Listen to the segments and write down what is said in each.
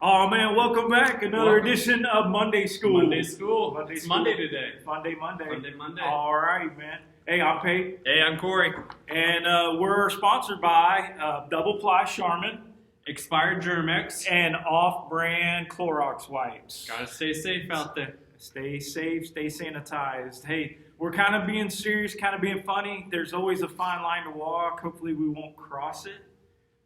Oh man, welcome back. Another edition of Monday School. Monday School. Monday It's School. Monday today. Monday. Monday. All right, man. Hey, I'm Pate, Hey, I'm Corey. and we're sponsored by Double Ply Charmin Expired Germex. and off-brand Clorox wipes. Gotta stay safe out there. Stay safe, stay sanitized. Hey, we're kind of being serious, kind of being funny. There's always a fine line to walk. Hopefully, we won't cross it.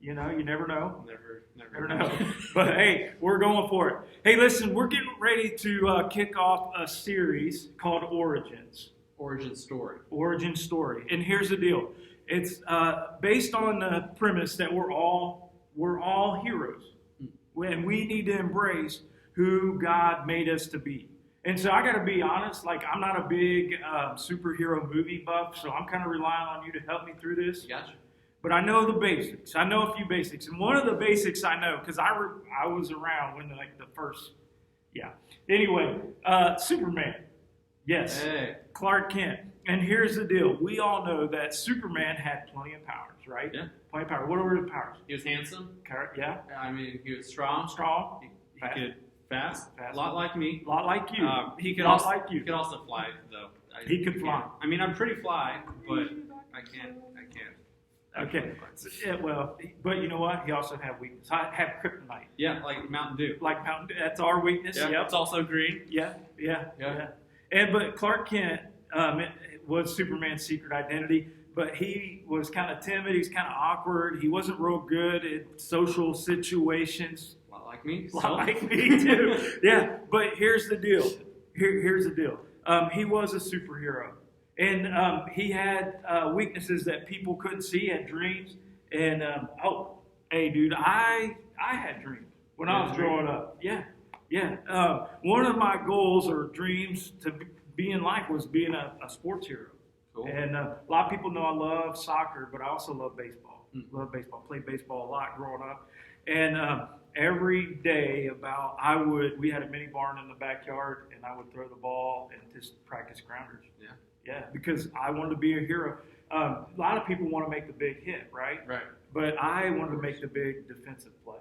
You know, you never know. Never Never know. But hey, we're going for it. Hey, listen, we're getting ready to kick off a series called Origins. Origin story. Origin story. And here's the deal. It's based on the premise that we're all heroes. And we need to embrace who God made us to be. And so I got to be honest, like I'm not a big superhero movie buff, so I'm kind of relying on you to help me through this. Gotcha. But I know the basics. I know a few basics. And one of the basics I know, because I was around when like the first, yeah. Anyway, Superman. Yes. Hey. Clark Kent. And here's the deal. We all know that Superman had plenty of powers, right? Yeah. Plenty of powers. What were the powers? He was handsome. Yeah. I mean, he was strong. Strong. He could fast. Fast. A lot like me. A lot like you. He could Lot also like you. He could also fly though. He could fly. I mean, I'm pretty fly, but I can't. Okay. Yeah, well, but you know what? He also had weakness. I have kryptonite. Yeah, like Mountain Dew. Like Mountain Dew. That's our weakness. Yeah. Yep. It's also green. Yeah. But Clark Kent was Superman's secret identity, but he was kind of timid. He was kind of awkward. He wasn't real good at social situations. A lot like me. A lot like me too. Yeah, but here's the deal. Here's the deal. He was a superhero, and he had weaknesses that people couldn't see. He had dreams, and hey, dude, I had dreams when I was growing up. Yeah. One of my goals or dreams to be in life was being a sports hero. Cool. And a lot of people know I love soccer, but I also love baseball. Love baseball. Played baseball a lot growing up. And every day we had a mini barn in the backyard, and I would throw the ball and just practice grounders. Yeah, because I wanted to be a hero. A lot of people want to make the big hit, right? Right. But I wanted to make the big defensive play.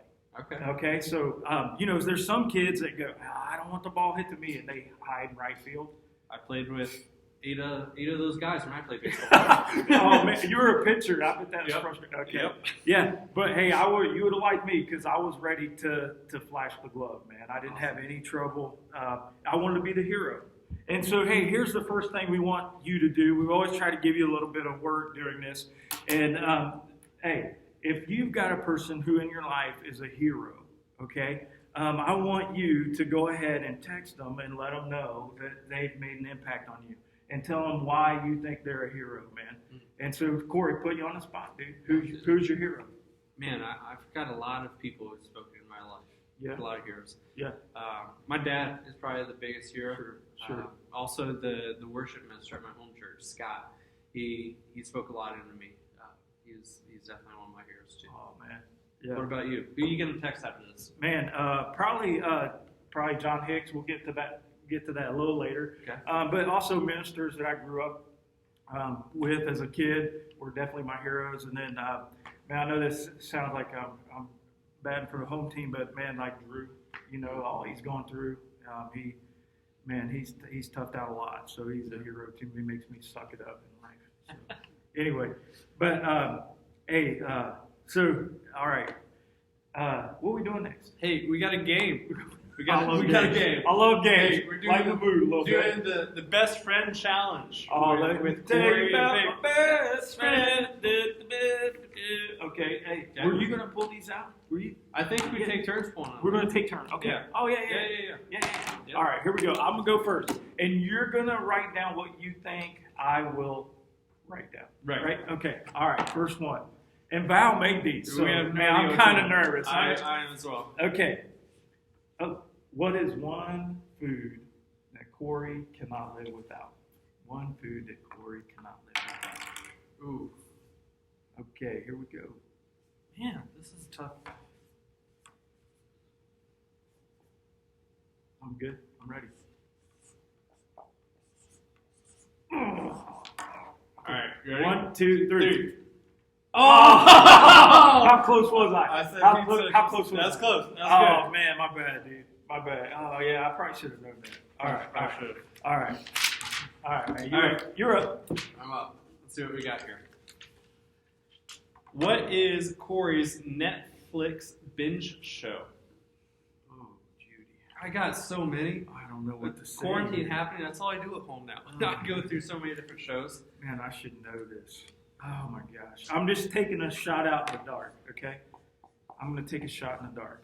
Okay. So, there's some kids that go, I don't want the ball hit to me, and they hide in right field. I played with eight of those guys when I played baseball. Oh, man, you were a pitcher. I bet that was Yep. frustrating. Okay. Yep. Yeah, but hey, you would have liked me because I was ready to flash the glove, man. I didn't have any trouble. I wanted to be the hero. And so, hey, here's the first thing we want you to do. We always try to give you a little bit of work during this. And, hey, if you've got a person who in your life is a hero, okay, I want you to go ahead and text them and let them know that they've made an impact on you and tell them why you think they're a hero, man. And so, Corey, put you on the spot, dude. Who's your hero? Man, I've got a lot of people who've spoken in my life. Yeah. A lot of heroes. Yeah. My dad is probably the biggest hero. Sure. Also, the worship minister at my home church, Scott, he spoke a lot into me. He's definitely one of my heroes too. Oh, man. Yeah. What about you? Who are you going to text after this? Man, probably John Hicks. We'll get to that a little later. Okay. But also ministers that I grew up with as a kid were definitely my heroes. And then, man, I know this sounds like I'm bad for the home team, but man, like Drew, all he's gone through, he's toughed out a lot. So he's a hero to me. He makes me suck it up in life. So, anyway, but hey, so all right, what are we doing next? Hey, we got a game. We got a game. I love games. Hey, we're doing Lighten the mood a little bit. doing the best friend challenge. Oh, with tell Corey you about and my best friend. Okay, hey, Okay. were you gonna pull these out? Were you? I think we take turns pulling them. We're gonna take turns. Okay. Yeah. Oh yeah. Yeah. All right, here we go. I'm gonna go first, and you're gonna write down what you think I will write down. Right. Okay. All right. First one. And Val made these, so We have no man, idea I'm what kind to of do. nervous. I am as well. Okay. What is one food that Corey cannot live without? One food that Corey cannot live without. Ooh. Okay, here we go. Man, this is tough. I'm good. I'm ready. All right, you ready? 1, 2, 3. Oh! How close was I? I said how, pizza. how close was That's I? close. That's Oh good. man, my bad, dude. My bad. Oh yeah, I probably should have known that. All right, all right, all right, all right, man. All right. You're up. I'm up. Let's see what we got here. What is Corey's Netflix binge show? Oh, Judy. I got so many. I don't know what to say. Quarantine happening, that's all I do at home now. I go through so many different shows. Man, I should know this. Oh my gosh. I'm just taking a shot out in the dark, okay? I'm going to take a shot in the dark.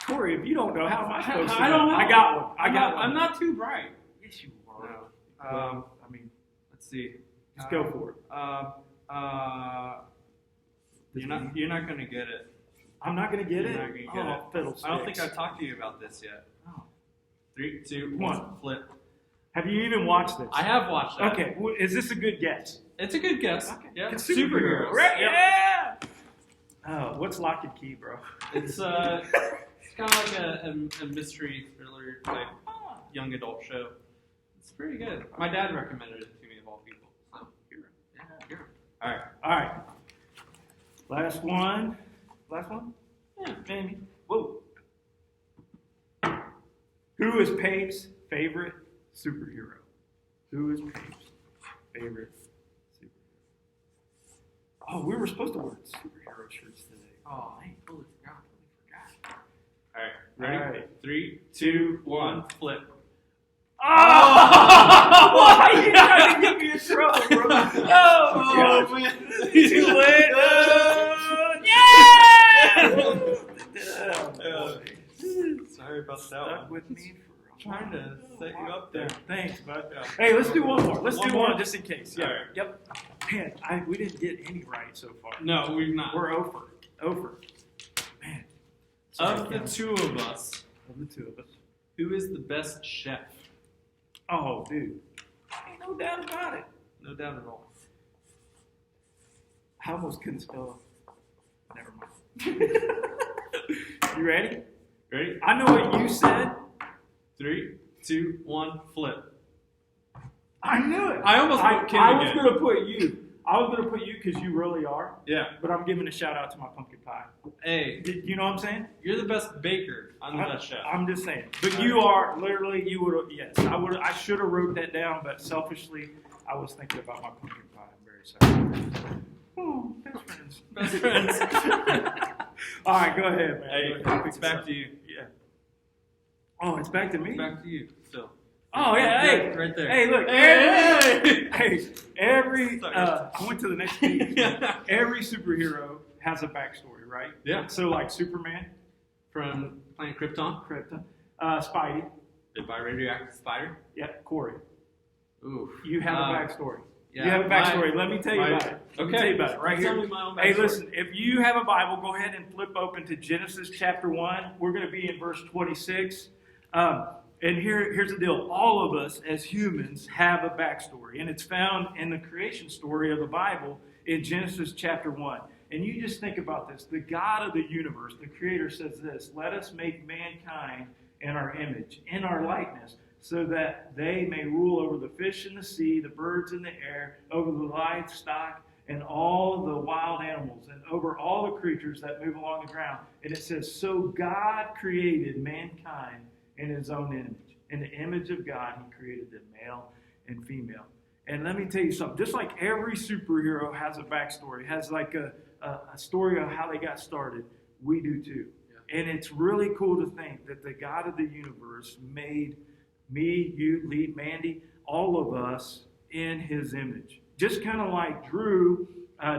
Corey, if you don't know, how am I supposed to know? I don't know. I got one. I got one. I'm not too bright. Yes, you are. No. Well, I mean, Let's see. let's go for it. You're not gonna get it. I'm not going to get You're it? not gonna get Oh, it. fiddlesticks. I don't think I've talked to you about this yet. Oh. 3, 2, One. 1, flip. Have you even watched this? I have watched that. Okay, is this a good guess? It's a good guess. Okay. Yeah. It's Superheroes. right? Yep. Yeah! Oh, what's Lock and Key, bro? It's kind of like a mystery thriller type young adult show. It's pretty good. My dad recommended it to me of all people. So yeah. All right. All right. Last one. Last one? Yeah. Maybe. Whoa. Who is Pape's favorite superhero? Who is Pape's favorite superhero? Oh, we were supposed to wear superhero shirts today. Oh, I totally forgot. All right. Ready? All right. 3, 2, 1, flip. Oh! Why are you trying to get me in trouble, bro? Oh, man. Too late. Yeah! Oh, Sorry about that stuck one. with me for Trying to set you up there. Thanks, bud. Yeah. Hey, let's do one more. Let's One do more? one just in case. Yeah. All right. Yep. Man, we didn't get any right so far. No, we've not. We're over. Man. Of the two of us, Of the two of us. who is the best chef? Oh, dude. Ain't no doubt about it. No doubt at all. I almost couldn't spell. Never mind. You ready? Ready? I know what you said. 3, 2, 1, flip. I knew it. I almost put Kim I was again. going to put you. I was going to put you because you really are. Yeah. But I'm giving a shout out to my pumpkin pie. Hey, You know what I'm saying? you're the best baker. I'm the best chef. I'm just saying. But you are literally. You would. Yes. I should have wrote that down, but selfishly, I was thinking about my pumpkin pie. I'm very sorry. Oh, best friends. Best friends. All right, go ahead, man. Hey, Go ahead. it's back to you. Yeah. Oh, it's back to me. It's back to you. Still. Oh yeah, hey, Right there. Hey, look. Hey! Every. Sorry. I went to the next page. Every superhero has a backstory, right? Yeah. So like Superman, From Planet Krypton. Krypton, Spidey, Bit by radioactive spider. yep, Corey. Ooh. You have a backstory. Yeah, You have a backstory. Let me tell you about it. Let me Okay. tell you about it right Tell here. me my own Hey, backstory. listen, if you have a Bible, go ahead and flip open to Genesis chapter 1. We're going to be in verse 26. And here's the deal. All of us as humans have a backstory, and it's found in the creation story of the Bible in Genesis chapter 1. And you just think about this. The God of the universe, the Creator, says this: let us make mankind in our image, in our likeness, so that they may rule over the fish in the sea, the birds in the air, over the livestock, and all the wild animals, and over all the creatures that move along the ground. And it says, so God created mankind in his own image. In the image of God, he created them, male and female. And let me tell you something. Just like every superhero has a backstory, has like a story of how they got started, we do too. Yeah. And it's really cool to think that the God of the universe made me, you, Lee, Mandy, all of us in his image. Just kind of like Drew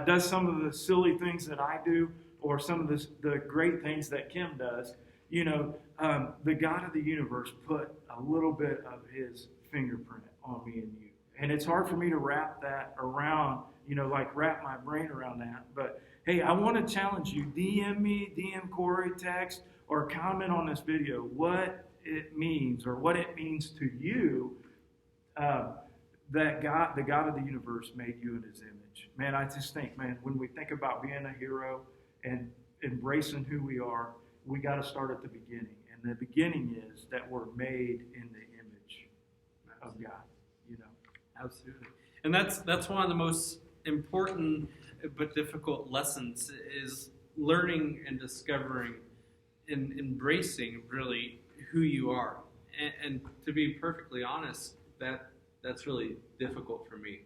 does some of the silly things that I do, or some of the great things that Kim does. You know, the God of the universe put a little bit of his fingerprint on me and you. And it's hard for me to wrap that around, wrap my brain around that. But hey, I want to challenge you. DM me, DM Corey, text, or comment on this video what it means, or what it means to you that God, the God of the universe, made you in his image. Man, I just think, man, when we think about being a hero and embracing who we are, we got to start at the beginning. And the beginning is that we're made in the image of God, Absolutely. And that's one of the most important but difficult lessons is learning and discovering and embracing really who you are. And to be perfectly honest, that's really difficult for me.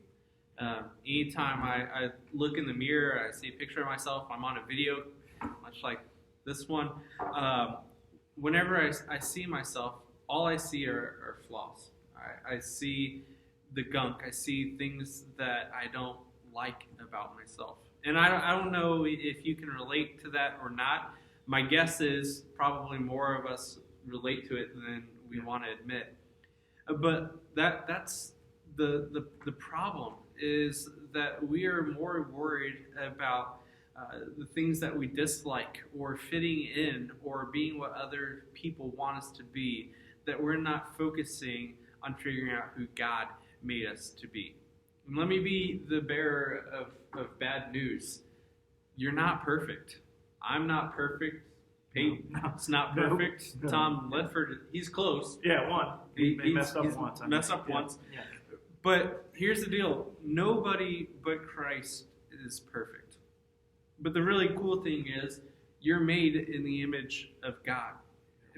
Anytime I look in the mirror, I see a picture of myself, I'm on a video, much like this one. Whenever I see myself, all I see are flaws. I see the gunk. I see things that I don't like about myself. And I don't know if you can relate to that or not. My guess is probably more of us relate to it than we want to admit. But that's the problem, is that we are more worried about the things that we dislike or fitting in or being what other people want us to be, that we're not focusing on figuring out who God made us to be. And let me be the bearer of bad news. You're not perfect. I'm not perfect. Peyton's not perfect. No. Tom Ledford, he's close. Yeah, one. He messed up once. Messed up once. Yeah. But here's the deal. Nobody but Christ is perfect. But the really cool thing is you're made in the image of God.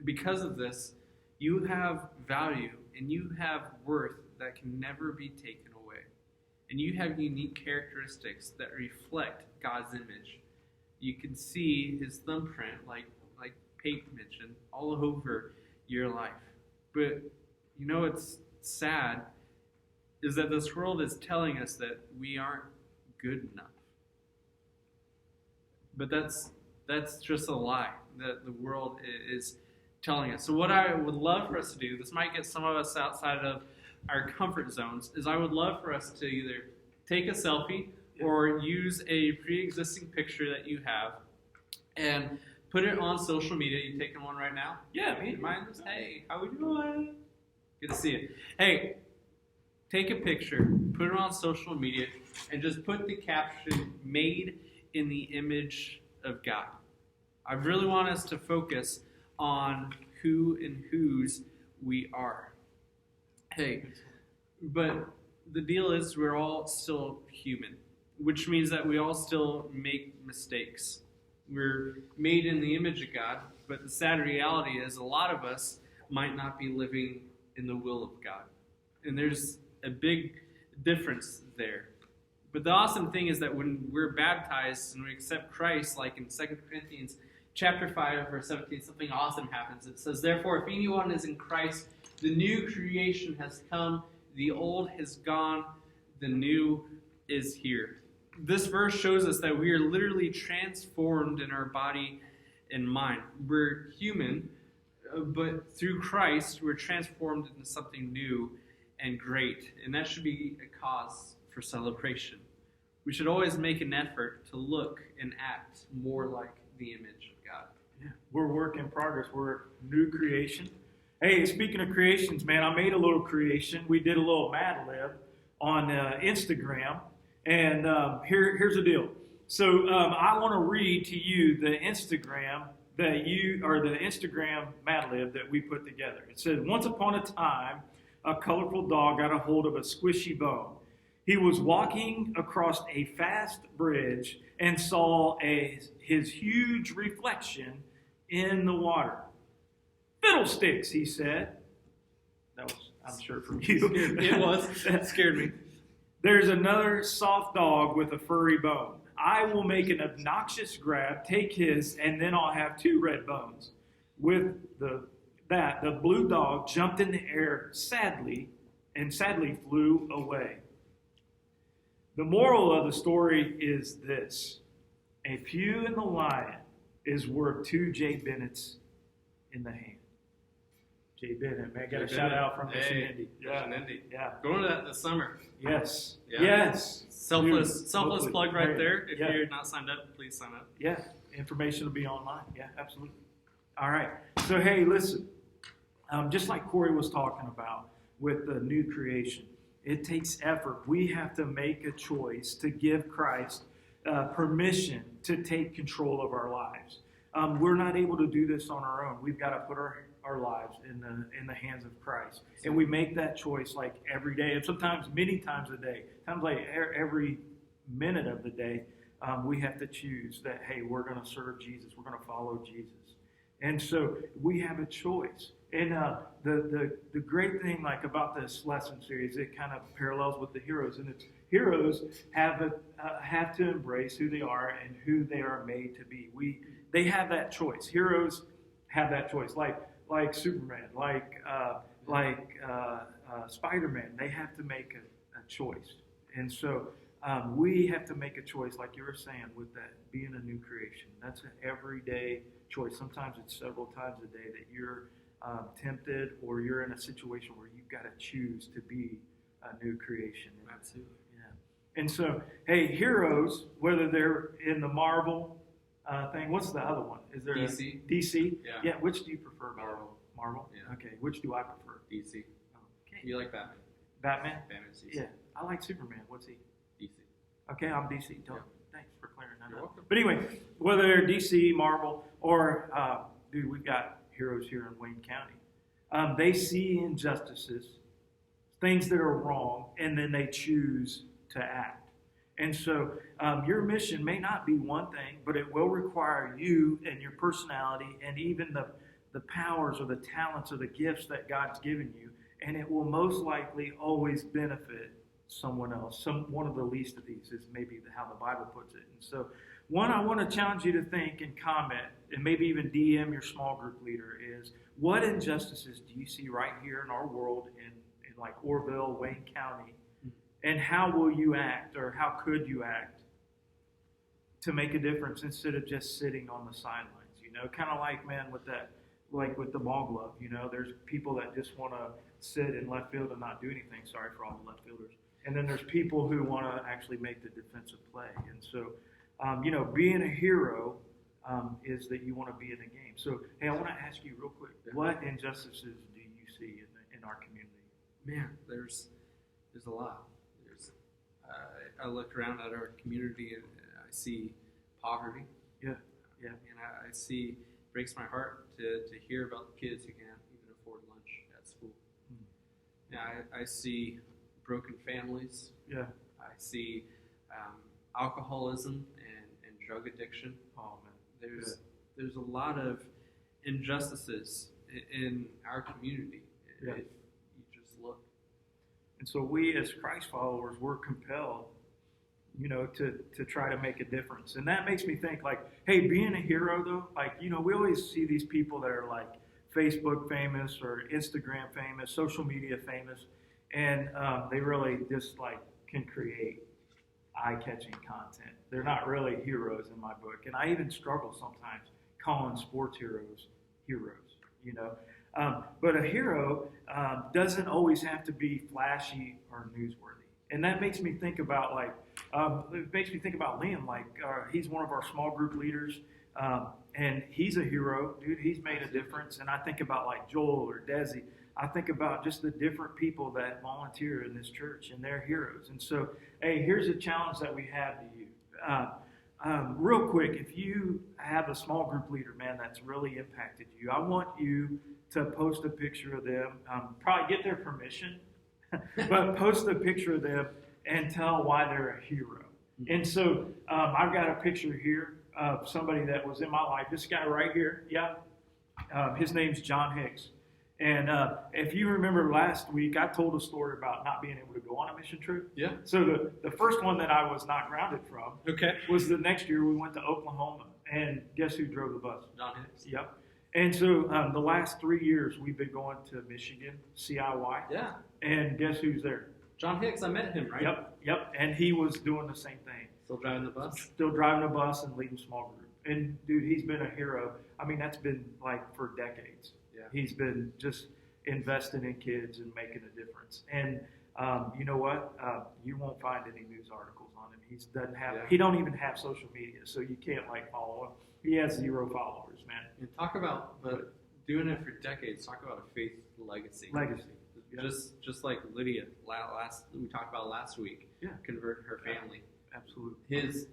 Because of this, you have value and you have worth that can never be taken away. And you have unique characteristics that reflect God's image. You can see his thumbprint, like Peyton mentioned, all over your life. But you know what's sad is that this world is telling us that we aren't good enough. But that's just a lie that the world is telling us. So what I would love for us to do, this might get some of us outside of our comfort zones, is I would love for us to either take a selfie or use a pre-existing picture that you have and put it on social media. You taking one right now? Yeah, me. Mine is, hey, how we doing? Good to see you. Hey, take a picture, put it on social media, and just put the caption, "Made in the image of God." I really want us to focus on who and whose we are. Hey, but the deal is we're all still human, which means that we all still make mistakes. We're made in the image of God, but the sad reality is a lot of us might not be living in the will of God. And there's a big difference there. But the awesome thing is that when we're baptized and we accept Christ, like in 2 Corinthians chapter 5, verse 17, something awesome happens. It says, "Therefore, if anyone is in Christ, the new creation has come, the old has gone, the new is here." This verse shows us that we are literally transformed in our body and mind. We're human, but through Christ, we're transformed into something new and great. And that should be a cause for celebration. We should always make an effort to look and act more like the image of God. Yeah. We're work in progress. We're new creation. Hey, speaking of creations, man, I made a little creation. We did a little Mad Lib on Instagram. And here's the deal. So I want to read to you the Instagram the Instagram Mad Lib that we put together. It said, "Once upon a time, a colorful dog got a hold of a squishy bone. He was walking across a fast bridge and saw his huge reflection in the water. 'Fiddlesticks,' he said." That was, I'm sure, from you. It was. It scared me. "There's another soft dog with a furry bone. I will make an obnoxious grab, take his, and then I'll have 2 red bones." With the blue dog jumped in the air sadly flew away. The moral of the story is this: a pew in the lion is worth 2 Jay Bennett's in the hand. Jay Bennett, man, got a shout out from Mission Indy. Mission Indy. Yeah. Going to that this summer. Yes. Yeah. Yes. Selfless Hopefully. plug right there. If Yeah. you're not signed up, please sign up. Yeah. Information will be online. Yeah, absolutely. All right. So, hey, listen. Just like Corey was talking about with the new creation, it takes effort. We have to make a choice to give Christ permission to take control of our lives. We're not able to do this on our own. We've got to put our lives in the hands of Christ. And we make that choice like every day, and sometimes many times a day, times like every minute of the day. we have to choose that, hey, we're going to serve Jesus. We're going to follow Jesus. And so we have a choice. And the great thing like about this lesson series, it kind of parallels with the heroes. And it's heroes have to embrace who they are and who they are made to be. They have that choice. Heroes have that choice. Like Superman, like Spider-Man, they have to make a choice. And so we have to make a choice, like you were saying, with that being a new creation. That's an everyday choice. Sometimes it's several times a day that you're tempted or you're in a situation where you've got to choose to be a new creation. Absolutely. Yeah. And so, hey, heroes, whether they're in the Marvel thing, what's the other one? Is there DC. DC? Yeah. Yeah. Which do you prefer? Marvel. Marvel? Yeah. Okay. Which do I prefer? DC. Okay. You like Batman? Batman? Batman's DC. Yeah. I like Superman. What's he? DC. Okay, I'm DC. Yeah. Thanks for clearing that You're up. welcome. But anyway, whether they're DC, Marvel, or, dude, we've got heroes here in Wayne County. They see injustices, things that are wrong, and then they choose to act. And so your mission may not be one thing, but it will require you and your personality and even the powers or the talents or the gifts that God's given you, and it will most likely always benefit someone else. One of the least of these is maybe how the Bible puts it. And so one, I want to challenge you to think and comment, and maybe even DM your small group leader, is what injustices do you see right here in our world in like Orville, Wayne County, and how will you act, or how could you act to make a difference instead of just sitting on the sidelines? Kind of like, man, with the ball glove, there's people that just want to sit in left field and not do anything. Sorry for all the left fielders. And then there's people who want to actually make the defensive play. And so, being a hero is that you want to be in a game. So, hey, I want to ask you real quick, what injustices do you see in our community? Man, there's a lot. I look around at our community and I see poverty. Yeah. And I see, it breaks my heart to hear about the kids who can't even afford lunch at school. Yeah, I see broken families. Yeah. I see alcoholism and drug addiction. Oh, man. There's a lot of injustices in our community Yeah. if you just look. And so we as Christ followers, we're compelled, to try to make a difference. And that makes me think like, hey, being a hero though, like, we always see these people that are like Facebook famous or Instagram famous, social media famous, and they really just like can create eye-catching content. They're not really heroes in my book. And I even struggle sometimes calling sports heroes. But a hero doesn't always have to be flashy or newsworthy. And that makes me think about Liam. Like he's one of our small group leaders, and he's a hero, dude. He's made a difference. And I think about like Joel or Desi. I think about just the different people that volunteer in this church, and they're heroes. And so, hey, here's a challenge that we have to you. Real quick, if you have a small group leader, man, that's really impacted you, I want you to post a picture of them. Probably get their permission, but post a picture of them and tell why they're a hero. And so I've got a picture here of somebody that was in my life. This guy right here, yeah. His name's John Hicks. And if you remember last week, I told a story about not being able to go on a mission trip. Yeah. So the first one that I was not grounded from Okay. was the next year we went to Oklahoma. And guess who drove the bus? John Hicks. Yep. And so the last 3 years we've been going to Michigan, CIY. Yeah. And guess who's there? John Hicks, I met him, right? Yep. And he was doing the same thing. Still driving the bus? Still driving a bus and leading small group. And dude, he's been a hero. I mean, that's been like for decades. Yeah. He's been just investing in kids and making a difference. And you know what? You won't find any news articles on him. He don't even have social media, so you can't like follow him. He has 0 followers, man. And talk about doing it for decades. Talk about a faith legacy. Yeah. Just like Lydia, we talked about last week. Yeah. Converted her family. Absolutely.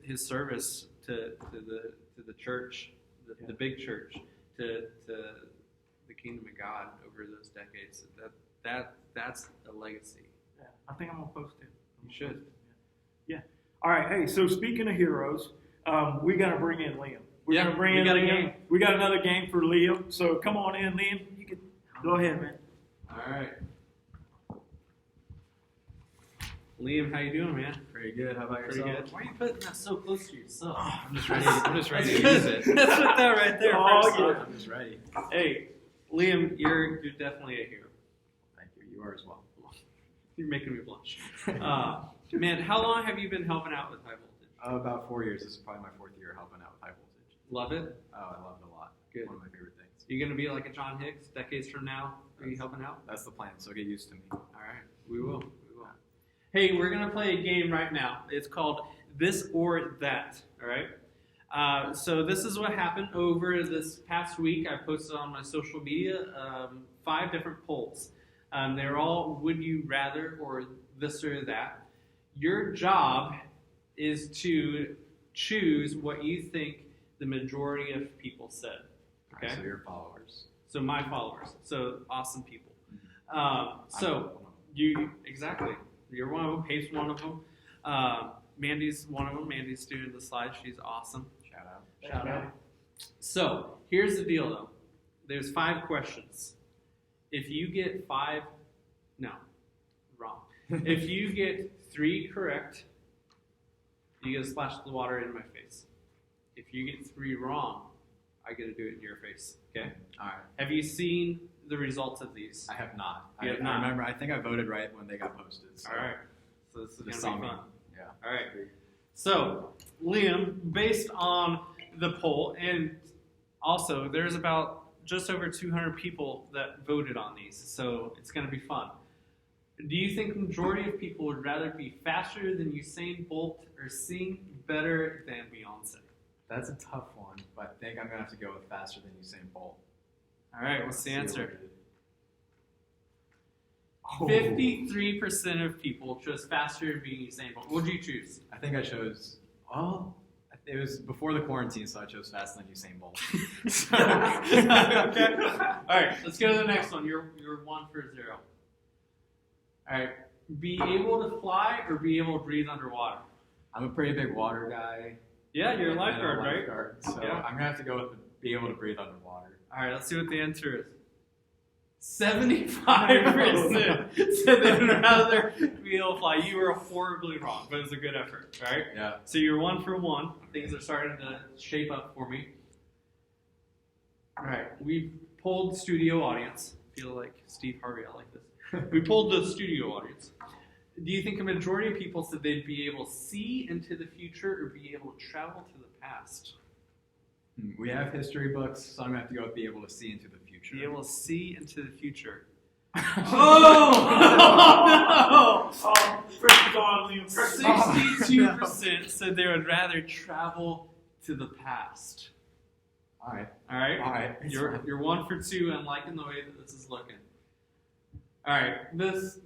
His service to the church, the big church, to the kingdom of God over those decades. That's a legacy. Yeah. I think I'm gonna post it. You should. Yeah. All right. Hey, so speaking of heroes, we got to bring in Liam. We're Yeah, going to bring we in got a Liam. game. We got another game for Liam. So come on in, Liam. You can go ahead, man. All right. Liam, how you doing, man? Pretty good. How about Pretty yourself? good. Why are you putting that so close to yourself? I'm just ready. I'm just ready to use it. Let's put that right there. Oh, first yeah. off. I'm just ready. Hey, Liam, you're definitely a hero. Thank you. You are as well. You're making me blush. Man, how long have you been helping out with High Voltage? About 4 years. This is probably my 4th year helping out with high voltage. Love it? Oh, I love it a lot. Good. One of my favorite things. You gonna be like a John Hicks decades from now? Are you helping out? That's the plan. So get used to me. All right, we will. Hey, we're gonna play a game right now. It's called This or That. All right. So this is what happened over this past week. I posted on my social media 5 different polls. They're all would you rather or this or that. Your job is to choose what you think the majority of people said. Okay. So your followers. So my followers. So awesome people. So I'm- you exactly. You're one of them. Pace's one of them. Mandy's one of them. Mandy's doing the slide. She's awesome. Shout out. Shout out. So here's the deal, though. There's 5 questions. If you get 5, no, wrong. If you get 3 correct, you get to splash the water in my face. If you get 3 wrong, I get to do it in your face. Okay. All right. Have you seen the results of these? I have not. You have I not. remember. I think I voted right when they got posted. So All right. So this is Just gonna saw be me. fun. Yeah. All right. So, Liam, based on the poll, and also there's about just over 200 people that voted on these, so it's going to be fun. Do you think the majority of people would rather be faster than Usain Bolt or sing better than Beyonce? That's a tough one, but I think I'm gonna have to go with faster than Usain Bolt. All right, what's the Let's see answer? what it is. 53% of people chose faster than being Usain Bolt. What did you choose? I think I chose. Well, it was before the quarantine, so I chose faster than Usain Bolt. Okay. All right, let's go to the next one. You're 1 for 0. All right, be able to fly or be able to breathe underwater? I'm a pretty big water guy. Yeah, you're a and lifeguard, right? lifeguard, so Yeah. I'm gonna have to go with be able to breathe underwater. All right, let's see what the answer is. 75% said they would rather be able to fly. You were horribly wrong, but it was a good effort. All right. Yeah. So you're 1 for 1. Things are starting to shape up for me. All right, we polled studio audience. I feel like Steve Harvey. I like this. We polled the studio audience. Do you think a majority of people said they'd be able to see into the future or be able to travel to the past? We have history books, so I'm gonna have to go with be able to see into the future. Be able to see into the future. Oh, first on, Liam. 62% said they would rather travel to the past. All right. All right? All right. It's You're fine. 1 for 2. I'm liking the way that this is looking. All right, this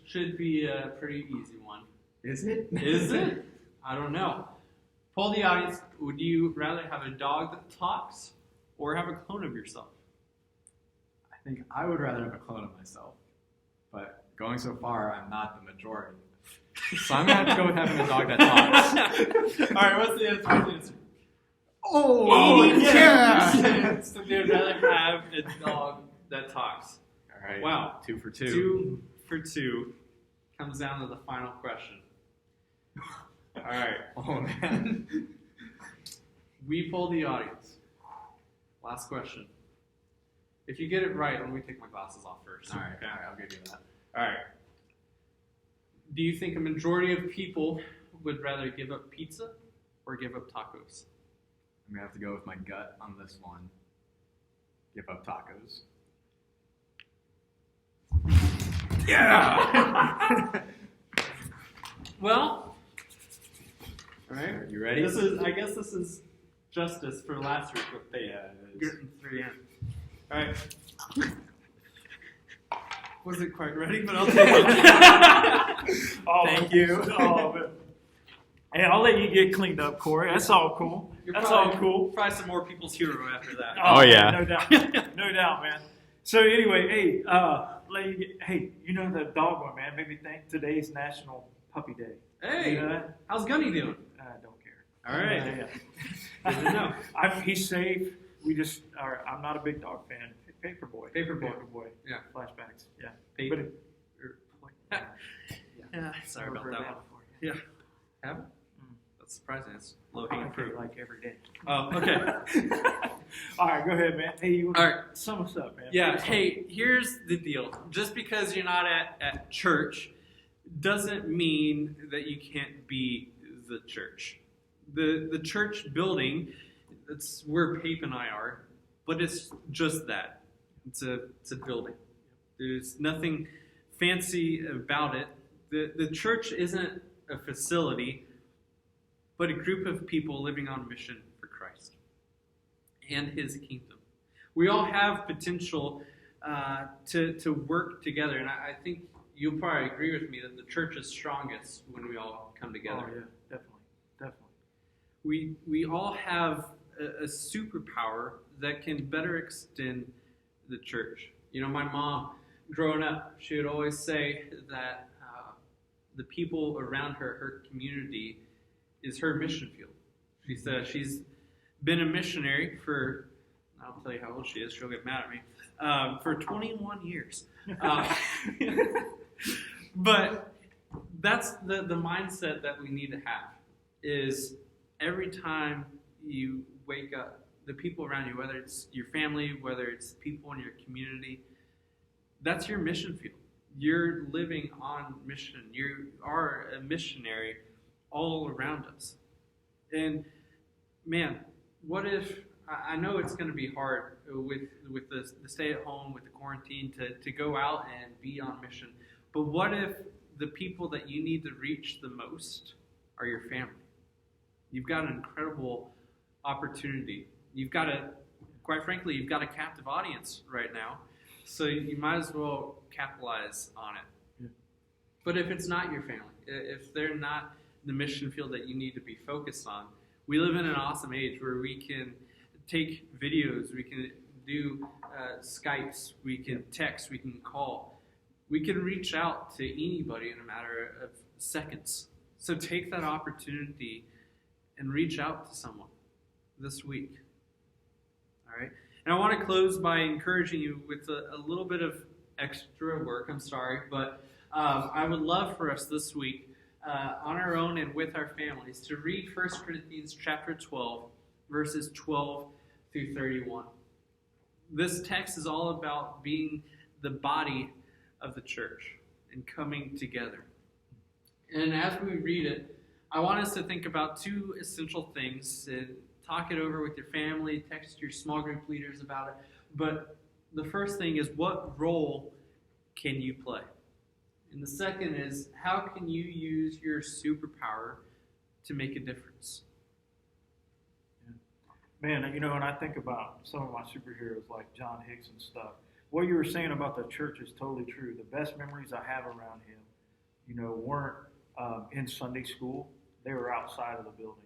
should be a pretty easy one. Is it? Is it? I don't know. Poll the audience. Would you rather have a dog that talks or have a clone of yourself? I think I would rather have a clone of myself, but going so far, I'm not the majority. So I'm gonna have to go with having a dog that talks. All right, what's the answer? What's the answer? Oh, 82% said they would rather have a dog that talks. All right. Wow. 2 for 2. 2 for 2 comes down to the final question. All right. Oh man. We polled the audience. Last question. If you get it right, let me take my glasses off first. All right. Okay. All right. I'll give you that. All right. Do you think a majority of people would rather give up pizza or give up tacos? I'm gonna have to go with my gut on this one. Give up tacos. Yeah. Well, all right. You ready? I guess this is justice for last week with the getting 3 in. All right. Wasn't quite ready, but I'll take it. Oh, Thank you. Oh, man. Hey, I'll let you get cleaned up, Corey. That's all cool. You're That's probably, all cool. Probably some more people's hero after that. Oh, yeah. No doubt. No doubt, man. So anyway, hey, hey, you know the dog one, man, made me think today's National Puppy Day. Hey, You know that? how's Gunny doing? I don't care. All right. Yeah. Good to know. He's safe. I'm not a big dog fan. Paperboy. Paperboy. Yeah. Flashbacks. Yeah. Paper. But Yeah. Sorry about Never heard that one. before. Yeah. Have it? That's surprising. It's low hanging Okay, fruit. like every day. Oh, okay. All right, go ahead, man. Hey, you want All to right. sum us up, man? Yeah, Please. hey, here's the deal. Just because you're not at church doesn't mean that you can't be the church. The church building, that's where Pape and I are, but it's just that. It's a building. There's nothing fancy about it. The church isn't a facility, but a group of people living on mission for Christ and His kingdom. We all have potential to work together, and I think you'll probably agree with me that the church is strongest when we all come together. Oh, yeah, definitely. We all have a superpower that can better extend the church. You know, my mom, growing up, she would always say that the people around her community, is her mission field. She said she's been a missionary for, I'll tell you how old she is, she'll get mad at me, for 21 years. But that's the mindset that we need to have, is every time you wake up, the people around you, whether it's your family, whether it's people in your community, that's your mission field. You're living on mission. You are a missionary all around us. And man, what if, I know it's going to be hard with the stay at home, with the quarantine, to go out and be on mission. But what if the people that you need to reach the most are your family? You've got an incredible opportunity. You've got quite frankly, you've got a captive audience right now. So you might as well capitalize on it. Yeah. But if it's not your family, if they're not the mission field that you need to be focused on, we live in an awesome age where we can take videos, we can do Skypes, we can text, we can call. We can reach out to anybody in a matter of seconds. So take that opportunity and reach out to someone this week. All right? And I want to close by encouraging you with a little bit of extra work. I'm sorry, but I would love for us this week, on our own and with our families, to read 1 Corinthians chapter 12, verses 12 through 31. This text is all about being the body of the church and coming together. And as we read it, I want us to think about two essential things and talk it over with your family, text your small group leaders about it. But the first thing is, what role can you play? And the second is, how can you use your superpower to make a difference? Man, you know, when I think about some of my superheroes like John Hicks and stuff, what you were saying about the church is totally true. The best memories I have around him, you know, weren't in Sunday school. They were outside of the building.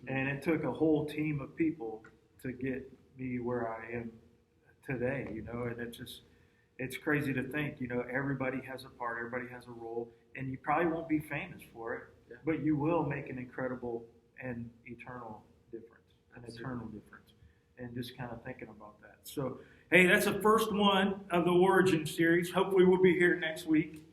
And it took a whole team of people to get me where I am today, you know, and it's crazy to think, you know, everybody has a part, everybody has a role, and you probably won't be famous for it, but you will make an incredible and eternal difference, eternal difference, and just kind of thinking about that. So, hey, that's the first one of the Origin series. Hopefully we'll be here next week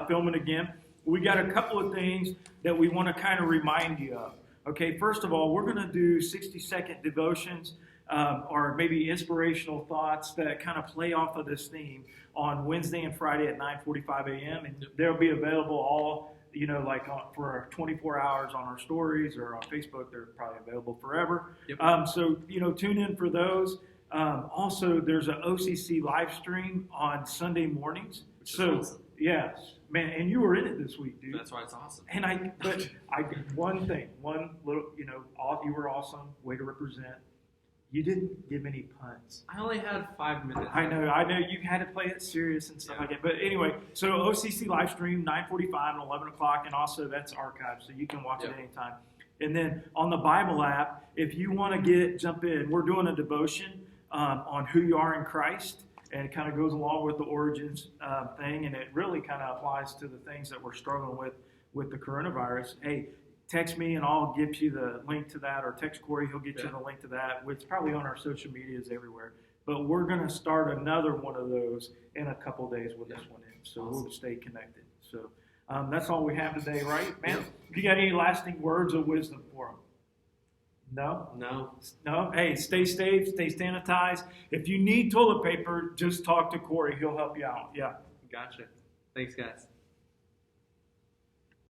filming again. We got a couple of things that we want to kind of remind you of. Okay, first of all, we're going to do 60-second devotions or maybe inspirational thoughts that kind of play off of this theme on Wednesday and Friday at 9:45 a.m. And they'll be available all, you know, like for 24 hours on our stories or on Facebook. They're probably available forever. Yep. So, you know, tune in for those. Also, there's an OCC live stream on Sunday mornings. Which is awesome. Yes, man, and you were in it this week, dude. That's why it's awesome. And one little, you know, you were awesome. Way to represent. You didn't give any punts. I only had 5 minutes. I know you had to play it serious and stuff like that. But anyway, so OCC live stream 9:45 and 11 o'clock, and also that's archived, so you can watch it anytime. And then on the Bible app, if you want to jump in, we're doing a devotion on who you are in Christ. And it kind of goes along with the Origins thing, and it really kind of applies to the things that we're struggling with the coronavirus. Hey, text me and I'll get you the link to that, or text Corey, he'll get you Yeah. the link to that. It's probably on our social medias everywhere. But we're going to start another one of those in a couple days with this one in. So we'll stay connected. So that's all we have today, right, man? You got any lasting words of wisdom for them? No? No. No? Hey, stay safe, stay sanitized. If you need toilet paper, just talk to Corey. He'll help you out. Yeah. Gotcha. Thanks, guys.